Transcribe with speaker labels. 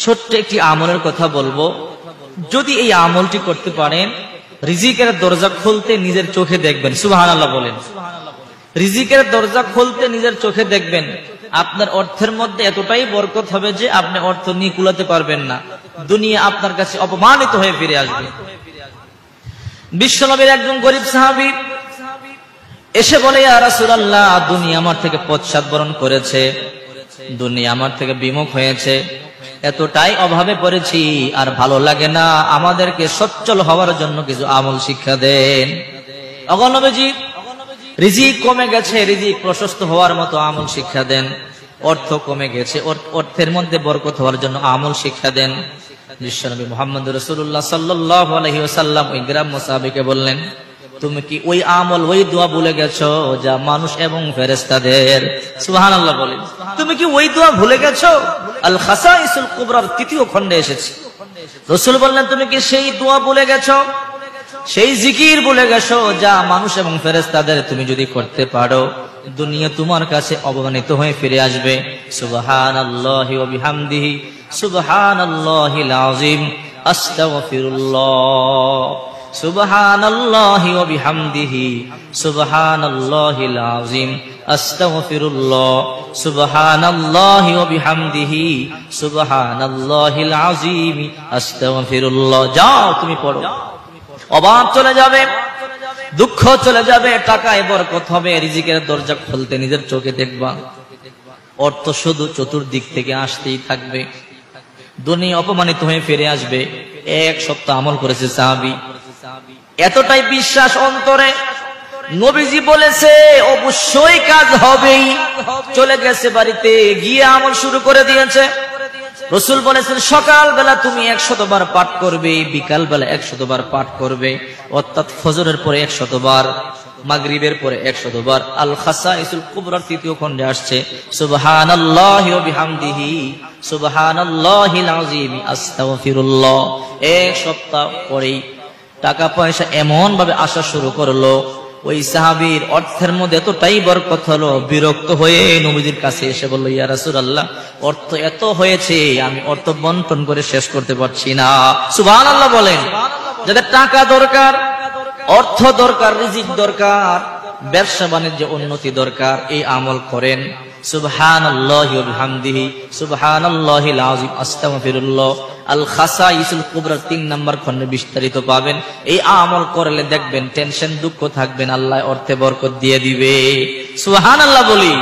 Speaker 1: ছোট্ট একটি আমলের কথা বলবো, যদি এই আমলটি করতে পারেন রিজিকের দরজা খুলতে নিজের চোখে দেখবেন। সুবহানাল্লাহ বলেন। রিজিকের দরজা খুলতে নিজের চোখে দেখবেন, আপনার অর্থের মধ্যে এতটাই বরকত হবে যে আপনি অর্থ নিয়ে কুলাতে পারবেন না, দুনিয়া আপনার কাছে অপমানিত হয়ে ফিরে আসবে। বিশ্বনবীর একজন গরিব সাহাবী এসে বলে, ইয়া রাসূলুল্লাহ, দুনিয়া আমার থেকে পশ্চাৎ বরণ করেছে, দুনিয়া আমার থেকে বিমুখ হয়েছে, এতটাই অভাবে পড়েছি, আর ভালো লাগে না, আমাদেরকে সচ্ছল হওয়ার জন্য কিছু আমল শিক্ষা দেন। ওগো নবীজি, রিজিক কমে গেছে, রিজিক প্রশস্ত হওয়ার মতো আমল শিক্ষা দেন। অর্থ কমে গেছে, অর্থের মধ্যে বরকত হওয়ার জন্য আমল শিক্ষা দেন। বিশ্বনবী মুহাম্মদ রাসূলুল্লাহ সাল্লাল্লাহু আলাইহি ওয়াসাল্লাম ওই গ্রাম্য সাহাবীকে বললেন, তুমি কি ওই আমল, ওই দোয়া ভুলে গেছো যা মানুষ এবং ফেরেশতাদের? সুবহানাল্লাহ বলেন। তুমি কি ওই দোয়া ভুলে গেছো? আল খাসাইসুল কুবরার 3য় খণ্ডে এসেছে। রাসূল বললেন, তুমি কি সেই দোয়া ভুলে গেছো, সেই জিকির ভুলে গেছো যা মানুষ এবং ফেরেশতাদের? তুমি যদি করতে পারো, দুনিয়া তোমার কাছে অবমানিত হয়ে ফিরে আসবে। সুবহানাল্লাহি ওয়া বিহামদিহি সুবহানাল্লাহিল আযীম আস্তাগফিরুল্লাহ সুবহানাল্লাহি ওয়া বিহামদিহি সুবহানাল্লাহিল আযীম আস্তাগফিরুল্লাহ সুবহানাল্লাহি ওয়া বিহামদিহি সুবহানাল্লাহিল আযীম আস্তাগফিরুল্লাহ। যাও তুমি পড়ো, অভাব চলে যাবে, দুঃখ চলে যাবে, টাকায় বরকত হবে, রিজিকের দরজা খুলতে নিজের চোখে দেখবা। অর্থ শুধু চতুর্দিক থেকে আসতেই থাকবে, দুনিয়া অপমানিত হয়ে ফিরে আসবে। এক সপ্তাহ আমল করেছে সাহাবী, এতটাই বিশ্বাস অন্তরে, নবীজি বলেছে অবশ্যই কাজ হবেই। চলে গেছে বাড়িতে, গিয়ে আমল শুরু করে দিয়েছে। রাসূল বলেছেন, সকাল বেলা তুমি 100 বার পাঠ করবে, বিকাল বেলা 100 বার পাঠ করবে, অর্থাৎ ফজরের পরে 100 বার, মাগরিবের পরে 100 বার। আল খাসাইসুল কুবরার 3য় খণ্ডে আসছে, সুবহানাল্লাহি ওয়া বিহামদিহি সুবহানাল্লাহিল আযীম আস্তাগফিরুল্লাহ। এক সপ্তাহ পরেই টাকা পয়সা এমন ভাবে আসা শুরু করলো, ওই সাহাবীর অর্থের মধ্যে এতটাই বরকত হলো, বিরক্ত হয়ে নবীজির কাছে এসে বলল, ইয়া রাসূলুল্লাহ, অর্থ এত হয়েছে, আমি অর্থ বন্টন করে শেষ করতে পারছি না। সুবহানাল্লাহ বলেন। যাদের টাকা দরকার, অর্থ দরকার, রিজিক দরকার, ব্যবসা বাণিজ্য উন্নতি দরকার, এই আমল করেন। সুবহানাল্লাহি ওয়া বিহামদিহি সুবহানাল্লাহিল আযীম আস্তাগফিরুল্লাহ। আল খাসাইসুল কুবরা 3 নম্বর খণ্ডে বিস্তারিত পাবেন। এই আমল করলে দেখবেন টেনশন দুঃখ থাকবেন, আল্লাহ অর্থে বরকত দিয়ে দিবে। সুবহানাল্লাহ বলি।